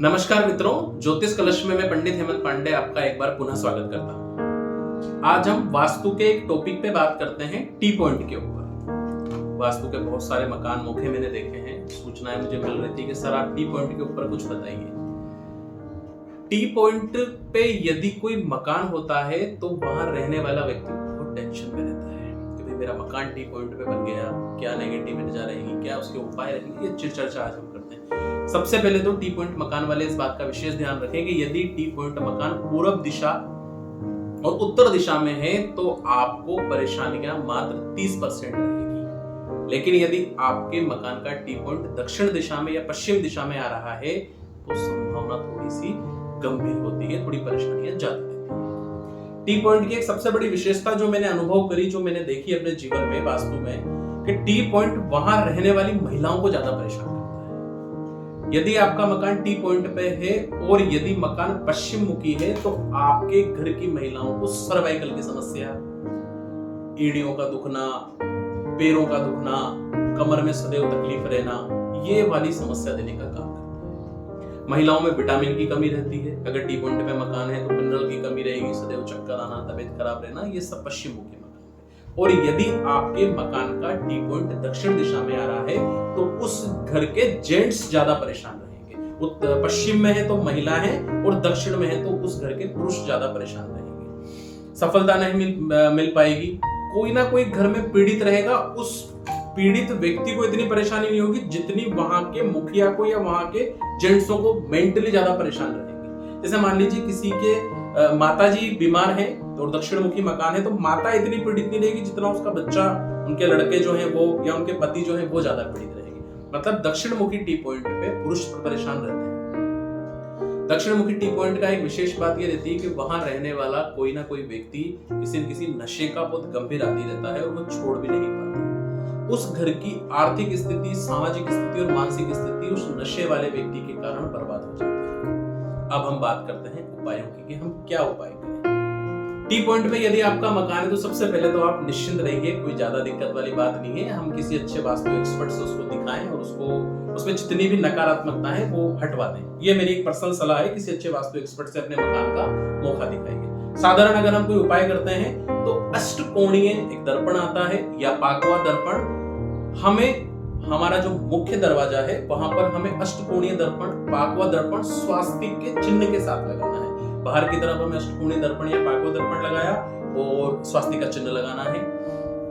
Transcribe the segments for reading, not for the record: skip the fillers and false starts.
नमस्कार मित्रों, ज्योतिष कलश में मैं पंडित हेमंत पांडे आपका एक बार पुनः स्वागत करता हूं। आज हम वास्तु के एक टॉपिक पे बात करते हैं, टी पॉइंट के ऊपर। वास्तु के बहुत सारे मकान मोखे मैंने देखे हैं, सूचनाएं मुझे मिल रही थी कि सर आप टी पॉइंट के ऊपर कुछ बताइए। टी पॉइंट पे यदि कोई मकान होता है तो वहां रहने वाला व्यक्ति बहुत टेंशन में रहता है कि भाई मेरा मकान टी पॉइंट पे बन गया, क्या नेगेटिव ऊर्जा रहेगी, क्या उसके उपाय रहेंगे, ये चर्चा आज हम करते हैं। सबसे पहले तो टी पॉइंट मकान वाले इस बात का विशेष ध्यान रखें कि यदि टी पॉइंट मकान पूर्व दिशा और उत्तर दिशा में है तो आपको परेशानियां मात्र 30% रहेगी। लेकिन यदि आपके मकान का टी पॉइंट दक्षिण दिशा में या पश्चिम दिशा में आ रहा है तो संभावना थोड़ी सी गंभीर होती है, थोड़ी परेशानियां ज्यादा रहती है। टी पॉइंट की एक सबसे बड़ी विशेषता जो मैंने अनुभव करी, जो मैंने देखी अपने जीवन में वास्तु में, कि टी पॉइंट वहां रहने वाली महिलाओं को ज्यादा परेशान करता है। यदि आपका मकान टी पॉइंट पे है और यदि मकान पश्चिम मुखी है तो आपके घर की महिलाओं को सर्वाइकल की समस्या, एड़ियों का दुखना, पैरों का दुखना, कमर में सदैव तकलीफ रहना, ये वाली समस्या देने का काम करता है। महिलाओं में विटामिन की कमी रहती है, अगर टी पॉइंट पे मकान है तो मिनरल की कमी रहेगी, सदैव चक्कर आना, तबीयत खराब रहना, ये सब पश्चिम मुखी मकान। और यदि आपके मकान का टी पॉइंट दक्षिण दिशा में आ रहा है तो उस घर के जेंट्स ज्यादा परेशान रहेंगे। पश्चिम में है तो महिला है और दक्षिण में है तो उस घर के पुरुष ज्यादा परेशान रहेंगे। सफलता नहीं मिल पाएगी, कोई ना कोई घर में पीड़ित रहेगा। उस पीड़ित व्यक्ति को इतनी परेशानी नहीं होगी जितनी वहां के मुखिया को या वहां के जेंट्सों को मेंटली ज्यादा परेशान रहेंगे। जैसे मान लीजिए किसी के माताजी बीमार है और दक्षिण मुखी मकान है तो माता इतनी पीड़ित नहीं रहेगी जितना उसका बच्चा, उनके लड़के जो है वो या उनके पति जो है वो ज्यादा पीड़ित रहेगी। मतलब दक्षिण मुखी टी पॉइंट पे पुरुष परेशान रहते हैं। दक्षिण मुखी टी पॉइंट का एक विशेष बात ये रहती है कि वहां रहने वाला कोई ना कोई व्यक्ति किसी न किसी नशे का बहुत गंभीर आदी रहता है और वो छोड़ भी नहीं पाता। उस घर की आर्थिक स्थिति, सामाजिक स्थिति और मानसिक स्थिति उस नशे वाले व्यक्ति के कारण बर्बाद हो जाती है। अब हम बात करते हैं उपायों की कि हम क्या उपाय करें। टी पॉइंट पे यदि आपका मकान है तो सबसे पहले तो आप निश्चिंत रहिए, कोई ज्यादा दिक्कत वाली बात नहीं है। हम किसी अच्छे वास्तु एक्सपर्ट से उसको दिखाएं और उसमें जितनी भी नकारात्मकता है वो हटवा दें। ये मेरी एक पर्सनल सलाह है, किसी अच्छे वास्तु एक्सपर्ट से अपने मकान का मौका दिखाइए। साधारण अगर हम कोई उपाय करते हैं तो अष्टकोणीय एक दर्पण आता है या पाकवा दर्पण, हमें हमारा जो मुख्य दरवाजा है वहां पर हमें अष्टकोणीय दर्पण, पाकवा दर्पण स्वास्तिक के चिन्ह के साथ लगाना है। बाहर की तरफ हमें अष्टकोणीय दर्पण या पाकवा दर्पण लगाया और स्वास्तिक का चिन्ह लगाना है।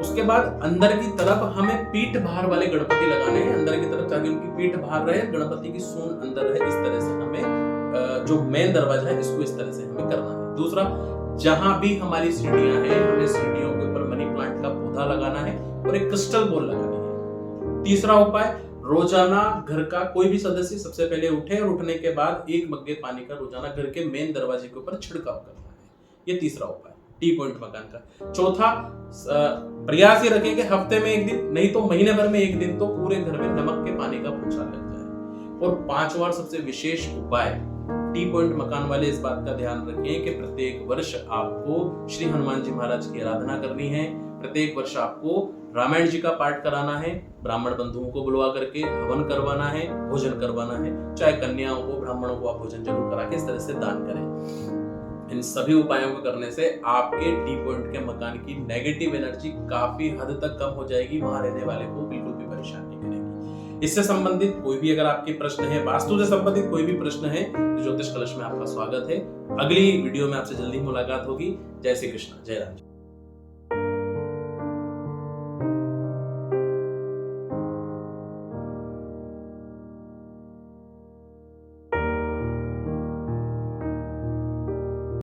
उसके बाद अंदर की तरफ हमें पीठ भार वाले गणपति लगाने हैं, अंदर की तरफ ताकि उनकी पीठ भार रहे, गणपति की सूंड अंदर रहे। इस तरह से हमें जो मेन दरवाजा है इसको इस तरह से हमें करना है। दूसरा, जहां भी हमारी सीढ़ियां हैं हमें सीढ़ियों के ऊपर मनी प्लांट का पौधा लगाना है और एक क्रिस्टल बॉल लगानी है। तीसरा उपाय, रोजाना घर का कोई भी सदस्य सबसे पहले उठे और उठने के बाद 1 मग्गे पानी का रोजाना घर के मेन दरवाजे के ऊपर छिड़काव करना है। ये तीसरा उपाय टी पॉइंट मकान का। चौथा, प्रयास ये रखें कि हफ्ते में 1 दिन, नहीं तो महीने भर में 1 दिन तो पूरे घर में नमक के पानी का पोछा लग जाए। और पांचवा सबसे विशेष उपाय, टी पॉइंट मकान वाले इस बात का ध्यान रखें कि प्रत्येक वर्ष आपको श्री हनुमान जी महाराज की आराधना करनी है। प्रत्येक वर्ष आपको रामायण जी का पाठ कराना है, ब्राह्मण बंधुओं को बुलवा करके हवन करवाना है, भोजन करवाना है। चाहे कन्याओं को, ब्राह्मणों को आप भोजन जरूर करा के इस तरह से दान करें। इन सभी उपायों को करने से आपके टी पॉइंट के मकान की नेगेटिव एनर्जी काफी हद तक कम हो जाएगी, वहां रहने वाले को बिल्कुल भी परेशान नहीं करेगी। इससे संबंधित कोई भी अगर आपके प्रश्न है, वास्तु से संबंधित कोई भी प्रश्न है तो ज्योतिष कलश में आपका स्वागत है। अगली वीडियो में आपसे जल्दी मुलाकात होगी। जय श्री कृष्ण, जय राम।